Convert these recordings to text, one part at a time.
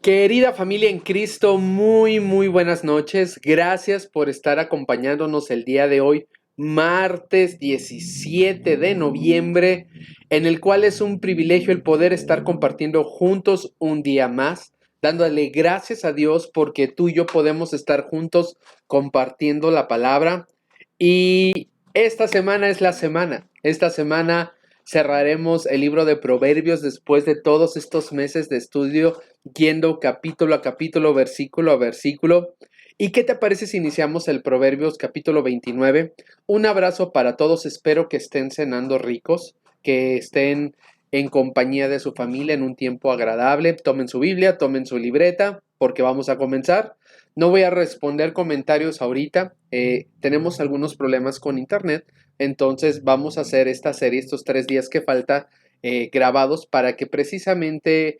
Querida familia en Cristo, muy buenas noches. Gracias por estar acompañándonos el día de hoy, martes 17 de noviembre, en el cual es un privilegio el poder estar compartiendo juntos un día más, dándole gracias a Dios porque tú y yo podemos estar juntos compartiendo la palabra. Y esta semana es la semana. Esta semana cerraremos el libro de Proverbios después de todos estos meses de estudio yendo capítulo a capítulo, versículo a versículo. ¿Y qué te parece si iniciamos el Proverbios capítulo 29? Un abrazo para todos, espero que estén cenando ricos, que estén en compañía de su familia en un tiempo agradable. Tomen su Biblia, tomen su libreta, porque vamos a comenzar. No voy a responder comentarios ahorita, tenemos algunos problemas con internet, entonces vamos a hacer esta serie, estos 3 días que falta, grabados para que precisamente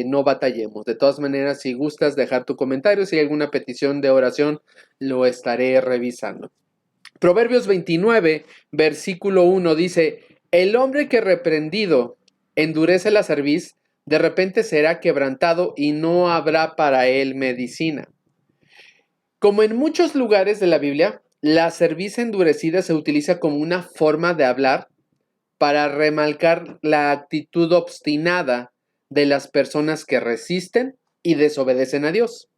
no batallemos. De todas maneras, si gustas dejar tu comentario, si hay alguna petición de oración, lo estaré revisando. Proverbios 29, versículo 1 dice, el hombre que reprendido endurece la cerviz, de repente será quebrantado y no habrá para él medicina. Como en muchos lugares de la Biblia, la cerviz endurecida se utiliza como una forma de hablar para remarcar la actitud obstinada de las personas que resisten y desobedecen a Dios.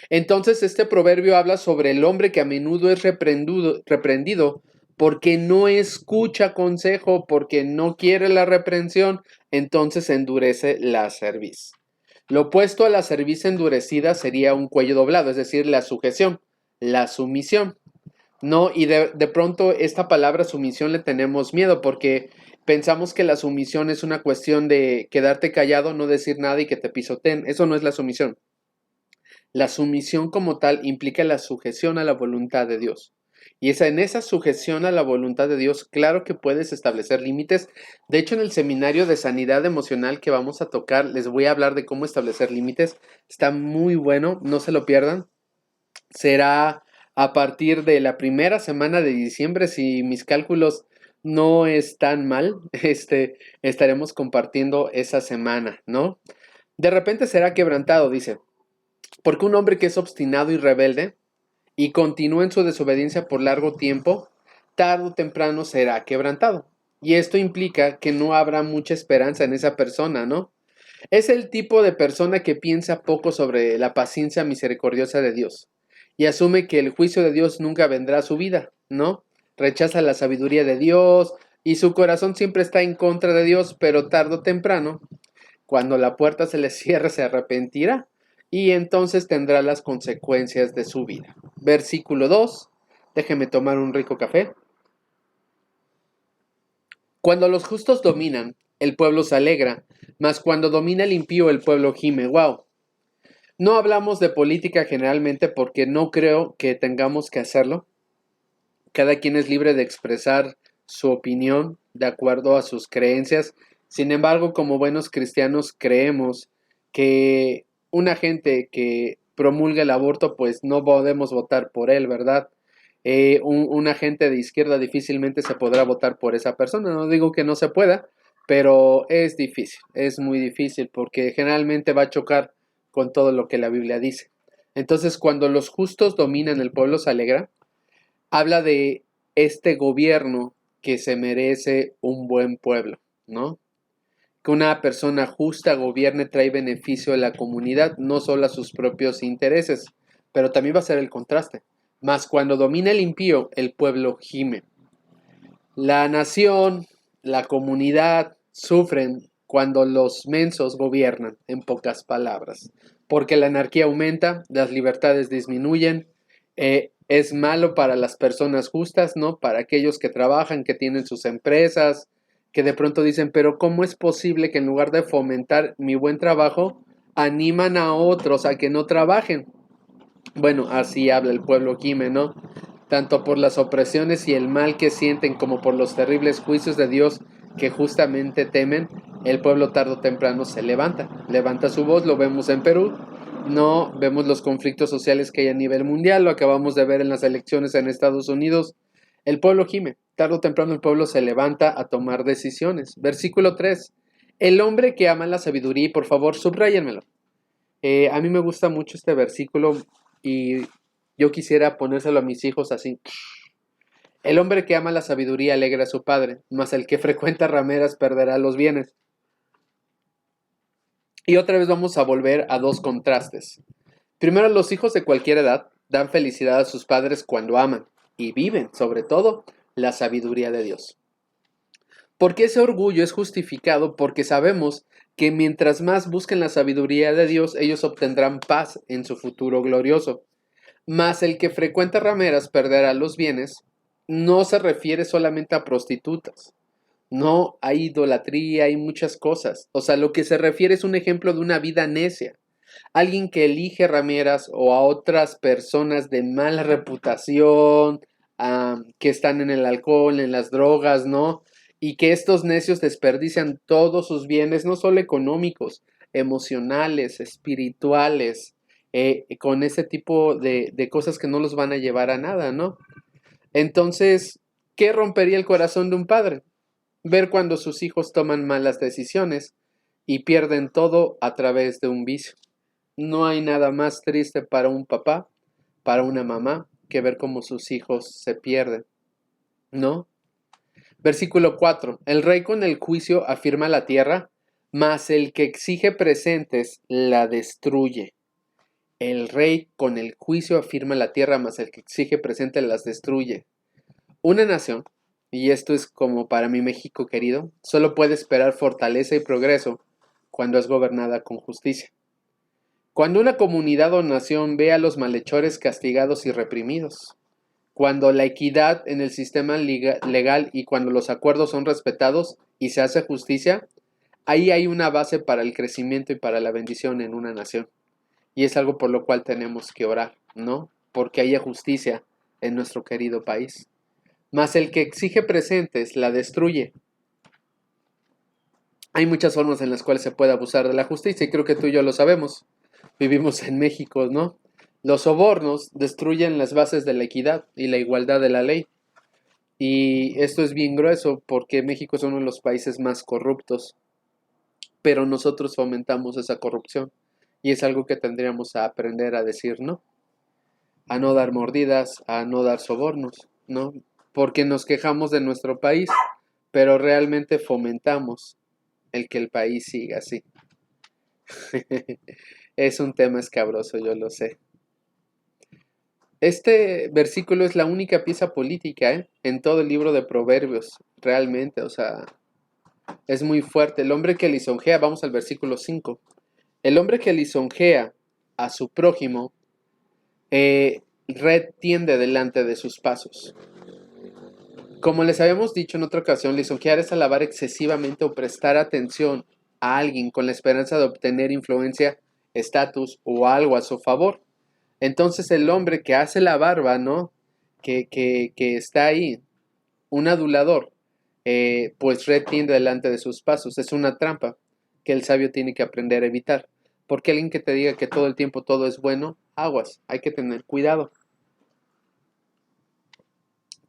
Entonces este proverbio habla sobre el hombre que a menudo es reprendido porque no escucha consejo, porque no quiere la reprensión, entonces endurece la cerviz. Lo opuesto a la cerviz endurecida sería un cuello doblado, es decir, la sujeción, la sumisión. No, y de pronto esta palabra sumisión le tenemos miedo porque pensamos que la sumisión es una cuestión de quedarte callado, no decir nada y que te pisoteen. Eso no es la sumisión. La sumisión como tal implica la sujeción a la voluntad de Dios. Y en esa sujeción a la voluntad de Dios, claro que puedes establecer límites. De hecho, en el seminario de sanidad emocional que vamos a tocar, les voy a hablar de cómo establecer límites. Está muy bueno, no se lo pierdan. Será a partir de la primera semana de diciembre, si mis cálculos no están mal, estaremos compartiendo esa semana, ¿no? De repente será quebrantado, dice, porque un hombre que es obstinado y rebelde y continúa en su desobediencia por largo tiempo, tarde o temprano será quebrantado. Y esto implica que no habrá mucha esperanza en esa persona, ¿no? Es el tipo de persona que piensa poco sobre la paciencia misericordiosa de Dios y asume que el juicio de Dios nunca vendrá a su vida, ¿no? Rechaza la sabiduría de Dios y su corazón siempre está en contra de Dios, pero tarde o temprano, cuando la puerta se le cierre, se arrepentirá y entonces tendrá las consecuencias de su vida. Versículo 2. Déjeme tomar un rico café. Cuando los justos dominan, el pueblo se alegra, mas cuando domina el impío, el pueblo gime. ¡Wow! No hablamos de política generalmente porque no creo que tengamos que hacerlo. Cada quien es libre de expresar su opinión de acuerdo a sus creencias. Sin embargo, como buenos cristianos creemos que una gente que promulga el aborto, pues no podemos votar por él, ¿verdad? Un agente de izquierda difícilmente se podrá votar por esa persona. No digo que no se pueda, pero es difícil, es muy difícil porque generalmente va a chocar con todo lo que la Biblia dice. Entonces, cuando los justos dominan, el pueblo se alegra. Habla de este gobierno que se merece un buen pueblo, ¿no? Que una persona justa gobierne trae beneficio a la comunidad, no solo a sus propios intereses, pero también va a ser el contraste. Mas cuando domina el impío, el pueblo gime. La nación, la comunidad sufren cuando los mensos gobiernan, en pocas palabras, porque la anarquía aumenta, las libertades disminuyen, es malo para las personas justas, ¿no? Para aquellos que trabajan, que tienen sus empresas, que de pronto dicen, pero ¿cómo es posible que en lugar de fomentar mi buen trabajo, animan a otros a que no trabajen? Bueno, así habla el pueblo gime, ¿no? Tanto por las opresiones y el mal que sienten como por los terribles juicios de Dios que justamente temen, el pueblo tarde o temprano se levanta su voz, lo vemos en Perú, no vemos los conflictos sociales que hay a nivel mundial, lo acabamos de ver en las elecciones en Estados Unidos, el pueblo gime, tarde o temprano el pueblo se levanta a tomar decisiones. Versículo 3, el hombre que ama la sabiduría, y por favor subrayenmelo, A mí me gusta mucho este versículo y yo quisiera ponérselo a mis hijos así. El hombre que ama la sabiduría alegra a su padre, mas el que frecuenta rameras perderá los bienes. Y otra vez vamos a volver a dos contrastes. Primero, los hijos de cualquier edad dan felicidad a sus padres cuando aman y viven, sobre todo, la sabiduría de Dios. Porque ese orgullo es justificado porque sabemos que mientras más busquen la sabiduría de Dios, ellos obtendrán paz en su futuro glorioso. Mas el que frecuenta rameras perderá los bienes, no se refiere solamente a prostitutas. No, hay idolatría, hay muchas cosas. O sea, lo que se refiere es un ejemplo de una vida necia. Alguien que elige rameras o a otras personas de mala reputación, que están en el alcohol, en las drogas, ¿no? Y que estos necios desperdician todos sus bienes, no solo económicos, emocionales, espirituales, con ese tipo de cosas que no los van a llevar a nada, ¿no? Entonces, ¿qué rompería el corazón de un padre? Ver cuando sus hijos toman malas decisiones y pierden todo a través de un vicio. No hay nada más triste para un papá, para una mamá, que ver cómo sus hijos se pierden, ¿no? Versículo 4. El rey con el juicio afirma la tierra, mas el que exige presentes la destruye. El rey con el juicio afirma la tierra, mas el que exige presentes las destruye. Una nación, y esto es como para mi México querido, solo puede esperar fortaleza y progreso cuando es gobernada con justicia. Cuando una comunidad o nación ve a los malhechores castigados y reprimidos, cuando la equidad en el sistema legal y cuando los acuerdos son respetados y se hace justicia, ahí hay una base para el crecimiento y para la bendición en una nación. Y es algo por lo cual tenemos que orar, ¿no? Porque haya justicia en nuestro querido país. Mas el que exige presentes la destruye. Hay muchas formas en las cuales se puede abusar de la justicia y creo que tú y yo lo sabemos. Vivimos en México, ¿no? Los sobornos destruyen las bases de la equidad y la igualdad de la ley. Y esto es bien grueso porque México es uno de los países más corruptos, pero nosotros fomentamos esa corrupción y es algo que tendríamos a aprender a decir no, a no dar mordidas, a no dar sobornos, ¿no? Porque nos quejamos de nuestro país, pero realmente fomentamos el que el país siga así. Es un tema escabroso, yo lo sé. Este versículo es la única pieza política, en todo el libro de Proverbios, realmente, o sea, es muy fuerte. El hombre que lisonjea, vamos al versículo 5. El hombre que lisonjea a su prójimo, red tiende delante de sus pasos. Como les habíamos dicho en otra ocasión, lisonjear es alabar excesivamente o prestar atención a alguien con la esperanza de obtener influencia, estatus o algo a su favor. Entonces el hombre que hace la barba, ¿no? Que está ahí, un adulador, pues retiende delante de sus pasos. Es una trampa que el sabio tiene que aprender a evitar. Porque alguien que te diga que todo el tiempo todo es bueno, aguas, hay que tener cuidado.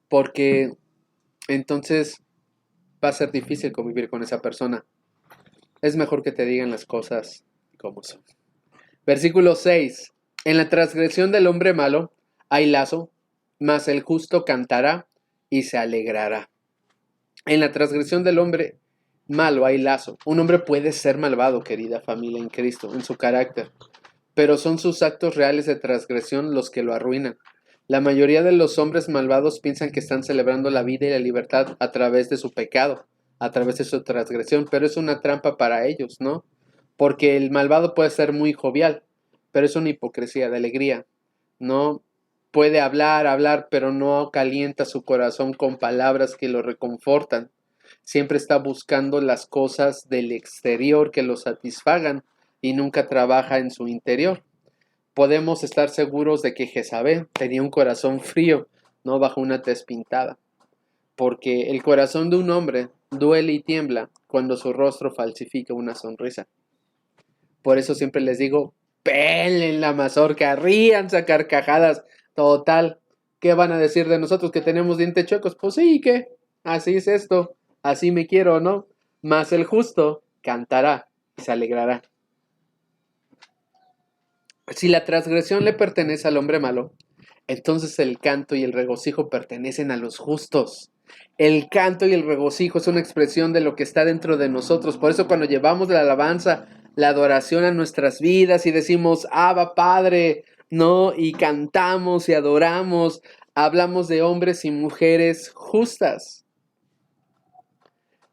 Porque entonces va a ser difícil convivir con esa persona. Es mejor que te digan las cosas como son. Versículo 6. En la transgresión del hombre malo hay lazo, mas el justo cantará y se alegrará. En la transgresión del hombre malo hay lazo. Un hombre puede ser malvado, querida familia en Cristo, en su carácter, pero son sus actos reales de transgresión los que lo arruinan. La mayoría de los hombres malvados piensan que están celebrando la vida y la libertad a través de su pecado, a través de su transgresión, pero es una trampa para ellos, ¿no? Porque el malvado puede ser muy jovial, pero es una hipocresía de alegría, ¿no? Puede hablar, pero no calienta su corazón con palabras que lo reconfortan. Siempre está buscando las cosas del exterior que lo satisfagan y nunca trabaja en su interior. Podemos estar seguros de que Jezabel tenía un corazón frío, no bajo una tez pintada, porque el corazón de un hombre duele y tiembla cuando su rostro falsifica una sonrisa. Por eso siempre les digo, pelen la mazorca, ríanse a carcajadas, total. ¿Qué van a decir de nosotros que tenemos dientes chuecos? Pues sí, ¿qué? Así es esto, así me quiero, ¿no? Mas el justo cantará y se alegrará. Si la transgresión le pertenece al hombre malo, entonces el canto y el regocijo pertenecen a los justos. El canto y el regocijo es una expresión de lo que está dentro de nosotros. Por eso cuando llevamos la alabanza, la adoración a nuestras vidas y decimos, Abba Padre, ¿no? Y cantamos y adoramos, hablamos de hombres y mujeres justas.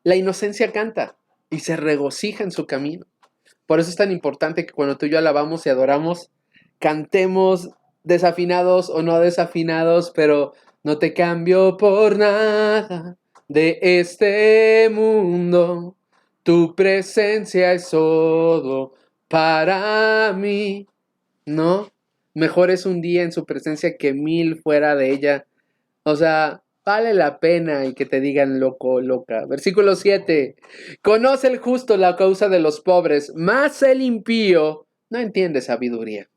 La inocencia canta y se regocija en su camino. Por eso es tan importante que cuando tú y yo alabamos y adoramos, cantemos desafinados o no desafinados, pero no te cambio por nada de este mundo. Tu presencia es todo para mí, ¿no? Mejor es un día en su presencia que 1000 fuera de ella. O sea, vale la pena y que te digan loco, loca. Versículo 7. Conoce el justo la causa de los pobres, mas el impío no entiende sabiduría.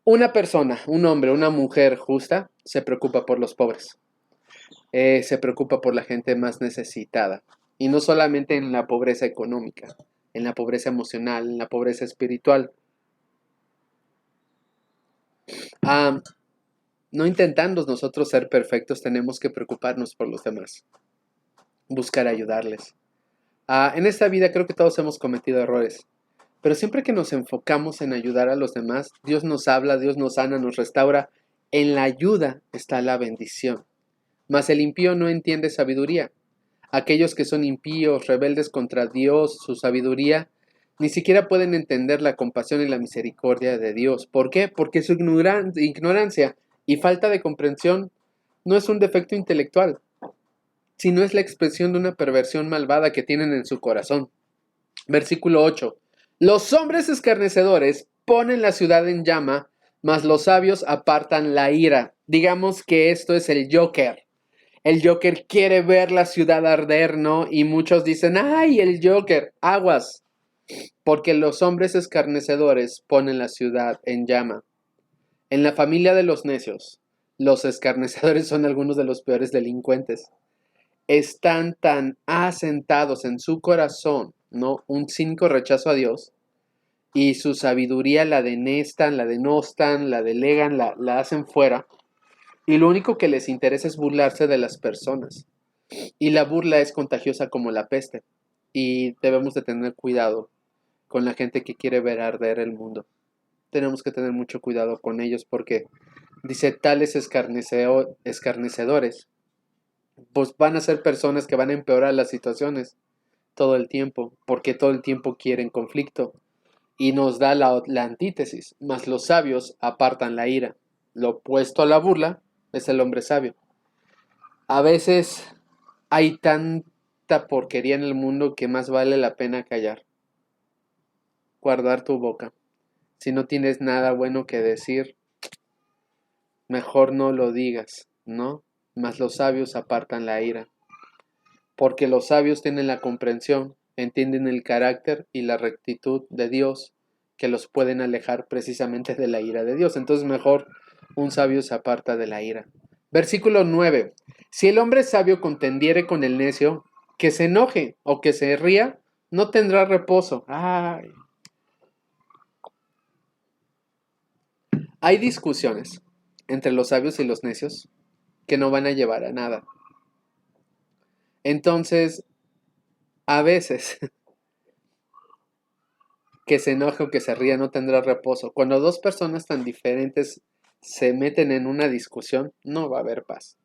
Una persona, un hombre, una mujer justa se preocupa por los pobres. Se preocupa por la gente más necesitada. Y no solamente en la pobreza económica, en la pobreza emocional, en la pobreza espiritual. No intentando nosotros ser perfectos, tenemos que preocuparnos por los demás, buscar ayudarles. En esta vida creo que todos hemos cometido errores, pero siempre que nos enfocamos en ayudar a los demás, Dios nos habla, Dios nos sana, nos restaura. En la ayuda está la bendición. Mas el impío no entiende sabiduría. Aquellos que son impíos, rebeldes contra Dios, su sabiduría, ni siquiera pueden entender la compasión y la misericordia de Dios. ¿Por qué? Porque su ignorancia y falta de comprensión no es un defecto intelectual, sino es la expresión de una perversión malvada que tienen en su corazón. Versículo 8. Los hombres escarnecedores ponen la ciudad en llama, mas los sabios apartan la ira. Digamos que esto es el Joker. El Joker quiere ver la ciudad arder, ¿no? Y muchos dicen, ¡ay, el Joker! Aguas. Porque los hombres escarnecedores ponen la ciudad en llama. En la familia de los necios, los escarnecedores son algunos de los peores delincuentes. Están tan asentados en su corazón, ¿no? Un cínico rechazo a Dios, y su sabiduría la denostan, la delegan, la hacen fuera, y lo único que les interesa es burlarse de las personas. Y la burla es contagiosa como la peste, y debemos de tener cuidado con la gente que quiere ver arder el mundo. Tenemos que tener mucho cuidado con ellos porque dice tales escarnecedores, pues van a ser personas que van a empeorar las situaciones todo el tiempo, porque todo el tiempo quieren conflicto. Y nos da la antítesis, mas los sabios apartan la ira. Lo opuesto a la burla es el hombre sabio. A veces hay tanta porquería en el mundo que más vale la pena callar, guardar tu boca. Si no tienes nada bueno que decir, mejor no lo digas, ¿no? Mas los sabios apartan la ira. Porque los sabios tienen la comprensión, entienden el carácter y la rectitud de Dios, que los pueden alejar precisamente de la ira de Dios. Entonces mejor un sabio se aparta de la ira. Versículo 9. Si el hombre sabio contendiere con el necio, que se enoje o que se ría, no tendrá reposo. Ay. Hay discusiones entre los sabios y los necios que no van a llevar a nada. Entonces, a veces, que se enoje o que se ría no tendrá reposo. Cuando dos personas tan diferentes se meten en una discusión, no va a haber paz.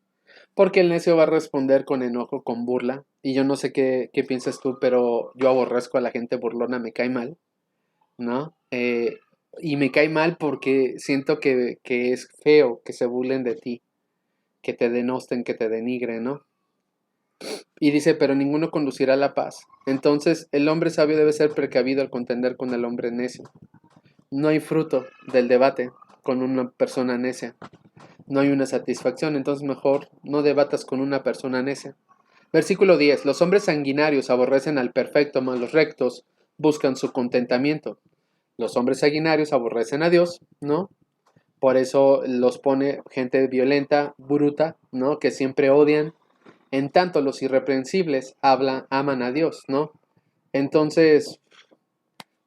Porque el necio va a responder con enojo, con burla. Y yo no sé qué piensas tú, pero yo aborrezco a la gente burlona, me cae mal, ¿no? Y me cae mal porque siento que es feo que se burlen de ti, que te denosten, que te denigren, ¿no? Y dice, pero ninguno conducirá a la paz. Entonces, el hombre sabio debe ser precavido al contender con el hombre necio. No hay fruto del debate con una persona necia. No hay una satisfacción, entonces mejor no debatas con una persona necia. Versículo 10. Los hombres sanguinarios aborrecen al perfecto, mas los rectos buscan su contentamiento. Los hombres sanguinarios aborrecen a Dios, ¿no? Por eso los pone gente violenta, bruta, ¿no? Que siempre odian. En tanto los irreprensibles aman a Dios, ¿no? Entonces,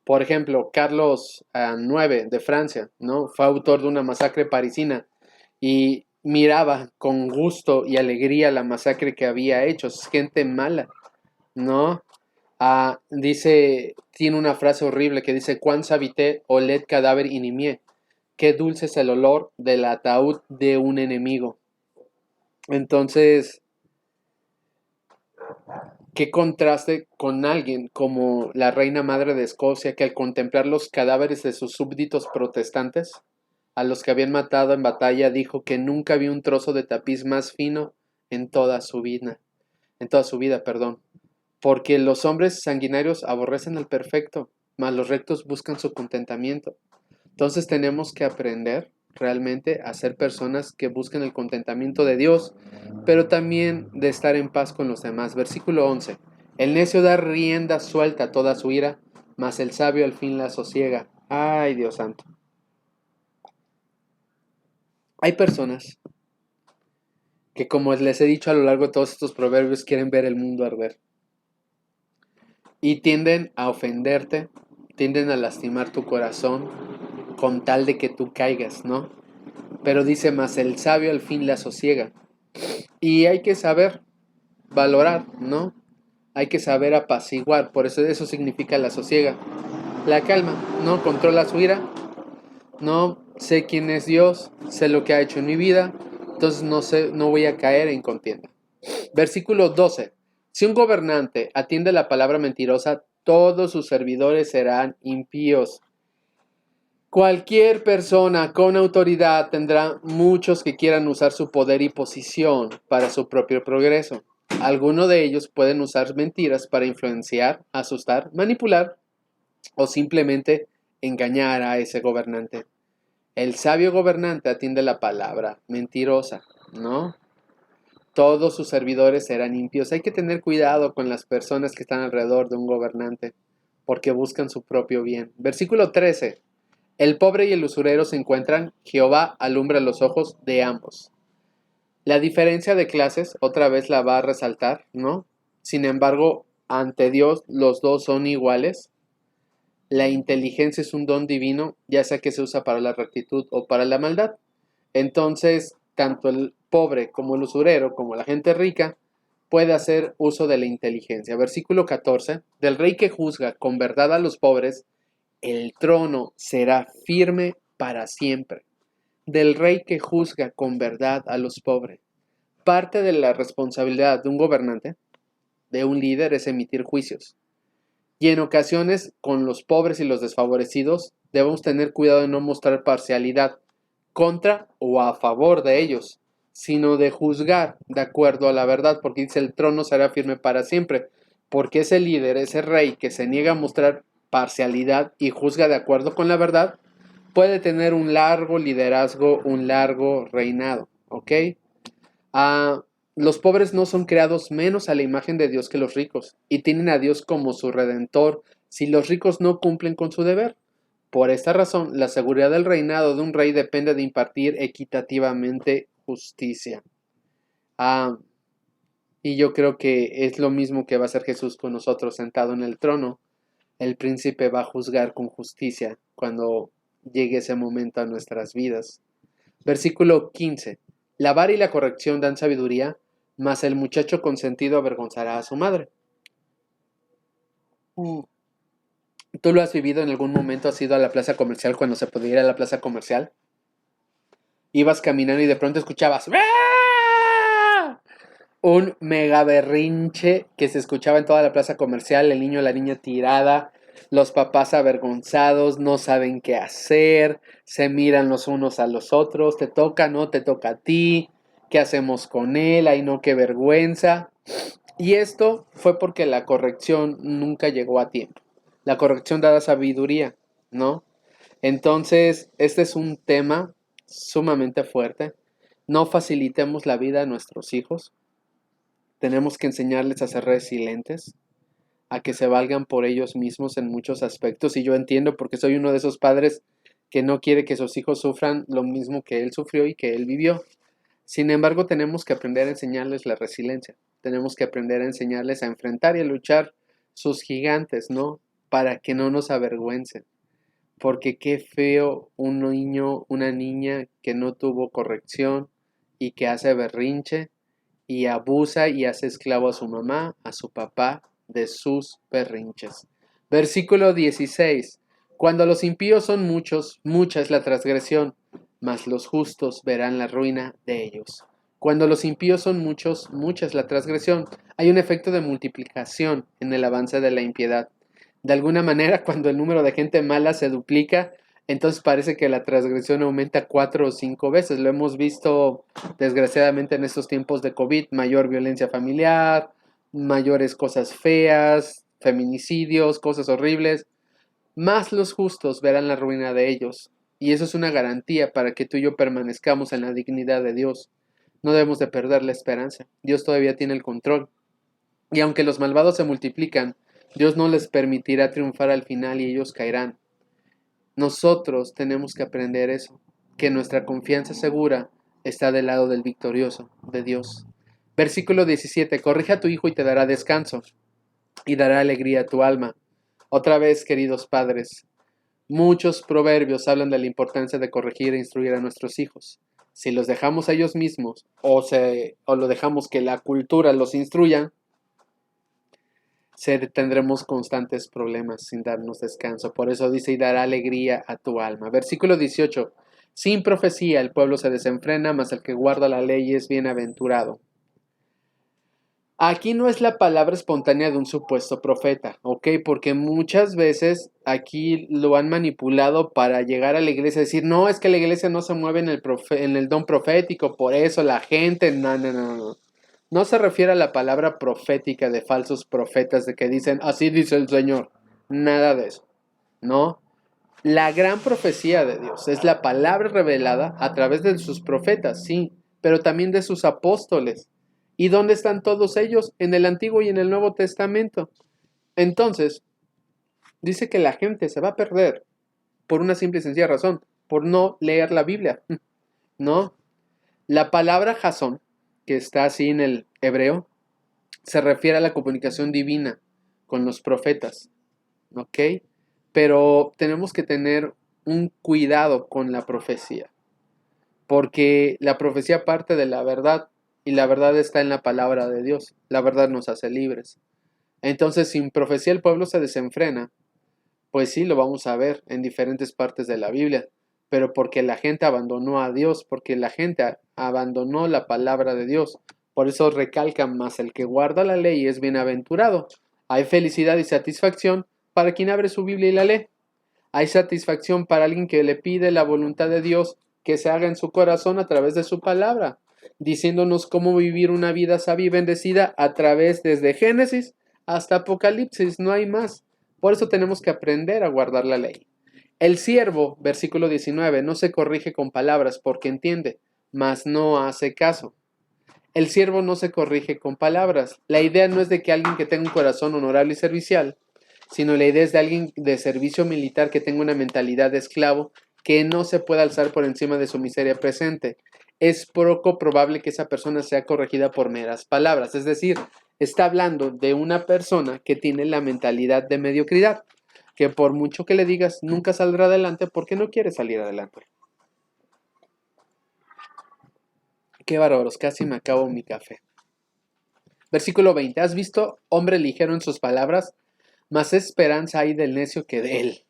Por ejemplo, Carlos IX de Francia, ¿no? Fue autor de una masacre parisina y miraba con gusto y alegría la masacre que había hecho. Es gente mala, ¿no? Dice, tiene una frase horrible que dice, Quan s'habité olet cadáver inimie. Qué dulce es el olor del ataúd de un enemigo. Entonces, qué contraste con alguien como la reina madre de Escocia, que al contemplar los cadáveres de sus súbditos protestantes, a los que habían matado en batalla, dijo que nunca vio un trozo de tapiz más fino en toda su vida, perdón. Porque los hombres sanguinarios aborrecen al perfecto, mas los rectos buscan su contentamiento. Entonces tenemos que aprender realmente a ser personas que busquen el contentamiento de Dios, pero también de estar en paz con los demás. Versículo 11. El necio da rienda suelta a toda su ira, mas el sabio al fin la sosiega. Ay, Dios santo. Hay personas que, como les he dicho a lo largo de todos estos proverbios, quieren ver el mundo arder. Y tienden a ofenderte, tienden a lastimar tu corazón con tal de que tú caigas, ¿no? Pero dice, mas el sabio al fin la sosiega. Y hay que saber valorar, ¿no? Hay que saber apaciguar, por eso significa la sosiega. La calma, ¿no? Controla su ira, no sé quién es Dios, sé lo que ha hecho en mi vida, entonces no voy a caer en contienda. Versículo 12. Si un gobernante atiende la palabra mentirosa, todos sus servidores serán impíos. Cualquier persona con autoridad tendrá muchos que quieran usar su poder y posición para su propio progreso. Algunos de ellos pueden usar mentiras para influenciar, asustar, manipular o simplemente engañar a ese gobernante. El sabio gobernante atiende la palabra mentirosa, ¿no? Todos sus servidores serán impíos. Hay que tener cuidado con las personas que están alrededor de un gobernante, porque buscan su propio bien. Versículo 13. El pobre y el usurero se encuentran, Jehová alumbra los ojos de ambos. La diferencia de clases, otra vez la va a resaltar, ¿no? Sin embargo, ante Dios los dos son iguales. La inteligencia es un don divino, ya sea que se usa para la rectitud o para la maldad. Entonces, tanto el pobre como el usurero, como la gente rica, puede hacer uso de la inteligencia. Versículo 14. Del rey que juzga con verdad a los pobres, el trono será firme para siempre. Del rey que juzga con verdad a los pobres. Parte de la responsabilidad de un gobernante, de un líder, es emitir juicios. Y en ocasiones, con los pobres y los desfavorecidos, debemos tener cuidado de no mostrar parcialidad contra o a favor de ellos, sino de juzgar de acuerdo a la verdad, porque dice el trono será firme para siempre, porque ese líder, ese rey que se niega a mostrar parcialidad y juzga de acuerdo con la verdad, puede tener un largo liderazgo, un largo reinado, ¿ok? Los pobres no son creados menos a la imagen de Dios que los ricos, y tienen a Dios como su redentor si los ricos no cumplen con su deber. Por esta razón, la seguridad del reinado de un rey depende de impartir equitativamente justicia. Y yo creo que es lo mismo que va a hacer Jesús con nosotros sentado en el trono. El príncipe va a juzgar con justicia cuando llegue ese momento a nuestras vidas. Versículo 15. La vara y la corrección dan sabiduría, mas el muchacho consentido avergonzará a su madre. ¿Tú lo has vivido en algún momento? ¿Has ido a la plaza comercial cuando se podía ir a la plaza comercial? Ibas caminando y de pronto escuchabas ¡ah! Un mega berrinche que se escuchaba en toda la plaza comercial, el niño o la niña tirada, los papás avergonzados, no saben qué hacer, se miran los unos a los otros, te toca, no te toca a ti, ¿qué hacemos con él? Ay no, qué vergüenza. Y esto fue porque la corrección nunca llegó a tiempo. La corrección da sabiduría, ¿no? Entonces, este es un tema sumamente fuerte. No facilitemos la vida a nuestros hijos. Tenemos que enseñarles a ser resilientes, a que se valgan por ellos mismos en muchos aspectos. Y yo entiendo porque soy uno de esos padres que no quiere que sus hijos sufran lo mismo que él sufrió y que él vivió. Sin embargo, tenemos que aprender a enseñarles la resiliencia. Tenemos que aprender a enseñarles a enfrentar y a luchar sus gigantes, ¿no? para que no nos avergüencen. Porque qué feo un niño, una niña que no tuvo corrección y que hace berrinche y abusa y hace esclavo a su mamá, a su papá, de sus berrinches. Versículo 16. Cuando los impíos son muchos, mucha es la transgresión, mas los justos verán la ruina de ellos. Cuando los impíos son muchos, mucha es la transgresión. Hay un efecto de multiplicación en el avance de la impiedad. De alguna manera, cuando el número de gente mala se duplica, entonces parece que la transgresión aumenta 4 o 5 veces. Lo hemos visto desgraciadamente en estos tiempos de COVID, mayor violencia familiar, mayores cosas feas, feminicidios, cosas horribles. Más los justos verán la ruina de ellos. Y eso es una garantía para que tú y yo permanezcamos en la dignidad de Dios. No debemos de perder la esperanza. Dios todavía tiene el control. Y aunque los malvados se multiplican, Dios no les permitirá triunfar al final y ellos caerán. Nosotros tenemos que aprender eso, que nuestra confianza segura está del lado del victorioso, de Dios. Versículo 17. Corrige a tu hijo y te dará descanso, y dará alegría a tu alma. Otra vez, queridos padres, muchos proverbios hablan de la importancia de corregir e instruir a nuestros hijos. Si los dejamos a ellos mismos o lo dejamos que la cultura los instruya, tendremos constantes problemas sin darnos descanso. Por eso dice, y dará alegría a tu alma. Versículo 18. Sin profecía el pueblo se desenfrena, mas el que guarda la ley es bienaventurado. Aquí no es la palabra espontánea de un supuesto profeta, ¿ok? Porque muchas veces aquí lo han manipulado para llegar a la iglesia y decir, no, es que la iglesia no se mueve en el don profético, por eso la gente, no. No se refiere a la palabra profética de falsos profetas de que dicen, así dice el Señor. Nada de eso. No. La gran profecía de Dios es la palabra revelada a través de sus profetas, sí, pero también de sus apóstoles. ¿Y dónde están todos ellos? En el Antiguo y en el Nuevo Testamento. Entonces, dice que la gente se va a perder por una simple y sencilla razón, por no leer la Biblia. No. La palabra Jasón, que está así en el hebreo, se refiere a la comunicación divina con los profetas, ¿ok? Pero tenemos que tener un cuidado con la profecía, porque la profecía parte de la verdad y la verdad está en la palabra de Dios. La verdad nos hace libres. Entonces, sin profecía el pueblo se desenfrena. Pues sí, lo vamos a ver en diferentes partes de la Biblia, pero porque la gente abandonó a Dios, porque la gente abandonó la palabra de Dios. Por eso recalcan más, el que guarda la ley es bienaventurado. Hay felicidad y satisfacción para quien abre su Biblia y la lee. Hay satisfacción para alguien que le pide la voluntad de Dios que se haga en su corazón a través de su palabra, diciéndonos cómo vivir una vida sabia y bendecida a través desde Génesis hasta Apocalipsis, no hay más. Por eso tenemos que aprender a guardar la ley. El siervo, versículo 19, no se corrige con palabras porque entiende, mas no hace caso. El siervo no se corrige con palabras. La idea no es de que alguien que tenga un corazón honorable y servicial, sino la idea es de alguien de servicio militar que tenga una mentalidad de esclavo que no se pueda alzar por encima de su miseria presente. Es poco probable que esa persona sea corregida por meras palabras. Es decir, está hablando de una persona que tiene la mentalidad de mediocridad, que por mucho que le digas nunca saldrá adelante porque no quiere salir adelante. Qué bárbaros, casi me acabo mi café. Versículo 20. ¿Has visto hombre ligero en sus palabras? Más esperanza hay del necio que de él.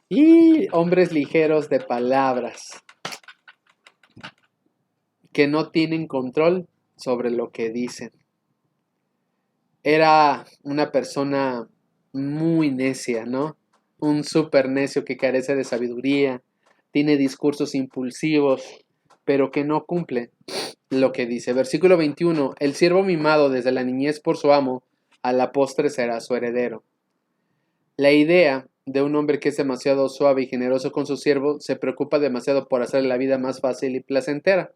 Y hombres ligeros de palabras, que no tienen control sobre lo que dicen. Era una persona muy necia, ¿no? Un súper necio que carece de sabiduría, tiene discursos impulsivos, pero que no cumple lo que dice. Versículo 21. El siervo mimado desde la niñez por su amo, a la postre será su heredero. La idea de un hombre que es demasiado suave y generoso con su siervo se preocupa demasiado por hacer la vida más fácil y placentera.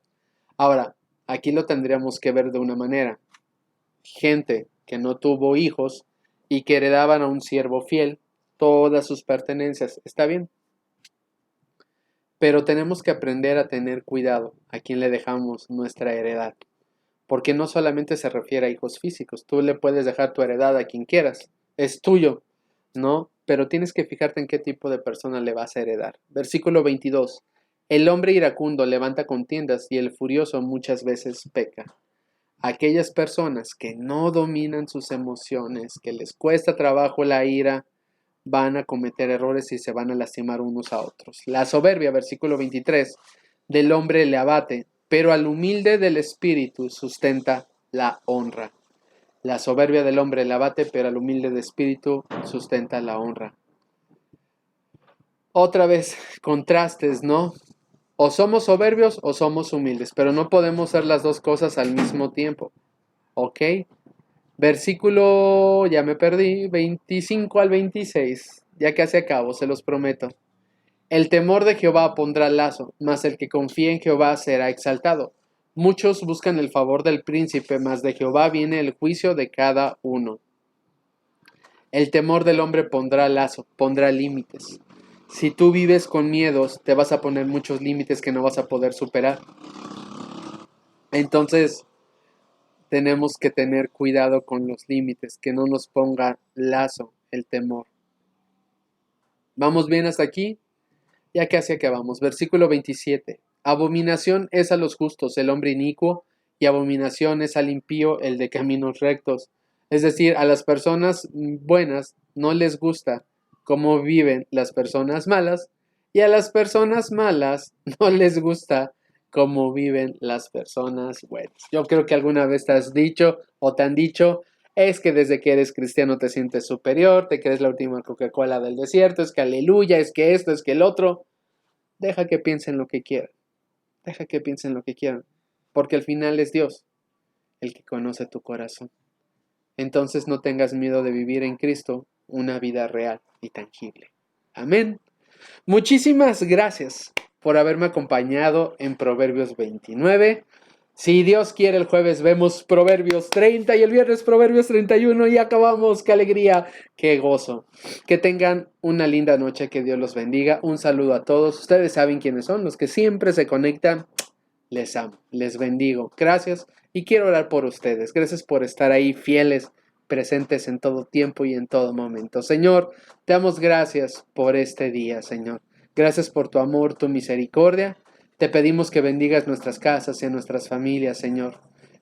Ahora, aquí lo tendríamos que ver de una manera. Gente que no tuvo hijos y que heredaban a un siervo fiel todas sus pertenencias. ¿Está bien? Pero tenemos que aprender a tener cuidado a quien le dejamos nuestra heredad. Porque no solamente se refiere a hijos físicos. Tú le puedes dejar tu heredad a quien quieras. Es tuyo, ¿no? pero tienes que fijarte en qué tipo de persona le vas a heredar. Versículo 22. El hombre iracundo levanta contiendas y el furioso muchas veces peca. Aquellas personas que no dominan sus emociones, que les cuesta trabajo la ira, van a cometer errores y se van a lastimar unos a otros. La soberbia, versículo 23, del hombre le abate, pero al humilde del espíritu sustenta la honra. La soberbia del hombre le abate, pero al humilde de espíritu sustenta la honra. Otra vez, contrastes, ¿no? O somos soberbios o somos humildes, pero no podemos ser las dos cosas al mismo tiempo. ¿Ok? Versículo, ya me perdí, 25 al 26. Ya casi acabo, se los prometo. El temor de Jehová pondrá lazo, mas el que confía en Jehová será exaltado. Muchos buscan el favor del príncipe, mas de Jehová viene el juicio de cada uno. El temor del hombre pondrá lazo, pondrá límites. Si tú vives con miedos, te vas a poner muchos límites que no vas a poder superar. Entonces, tenemos que tener cuidado con los límites, que no nos ponga lazo el temor. ¿Vamos bien hasta aquí? Ya casi acabamos. Versículo 27. Abominación es a los justos el hombre inicuo, y abominación es al impío el de caminos rectos. Es decir, a las personas buenas no les gusta cómo viven las personas malas, y a las personas malas no les gusta cómo viven las personas buenas. Yo creo que alguna vez te has dicho o te han dicho, es que desde que eres cristiano te sientes superior, te crees la última Coca-Cola del desierto, es que aleluya, es que esto, es que el otro. Deja que piensen lo que quieran. Deja que piensen lo que quieran. Porque al final es Dios el que conoce tu corazón. Entonces no tengas miedo de vivir en Cristo una vida real y tangible. Amén. Muchísimas gracias por haberme acompañado en Proverbios 29. Si Dios quiere, el jueves vemos Proverbios 30 y el viernes Proverbios 31 y acabamos. ¡Qué alegría! ¡Qué gozo! Que tengan una linda noche, que Dios los bendiga. Un saludo a todos. Ustedes saben quiénes son, los que siempre se conectan. Les amo, les bendigo. Gracias y quiero orar por ustedes. Gracias por estar ahí fieles, presentes en todo tiempo y en todo momento. Señor, te damos gracias por este día, Señor. Gracias por tu amor, tu misericordia. Te pedimos que bendigas nuestras casas y nuestras familias, Señor.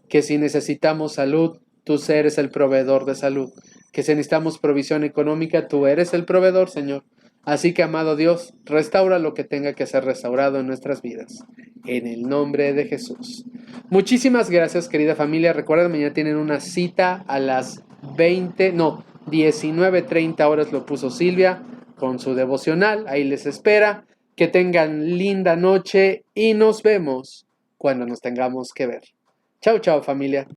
Que si necesitamos salud, tú eres el proveedor de salud. Que si necesitamos provisión económica, tú eres el proveedor, Señor. Así que, amado Dios, restaura lo que tenga que ser restaurado en nuestras vidas. En el nombre de Jesús. Muchísimas gracias, querida familia. Recuerden, mañana tienen una cita a las 19:30 horas, lo puso Silvia, con su devocional. Ahí les espera. Que tengan linda noche y nos vemos cuando nos tengamos que ver. Chao, chao, familia.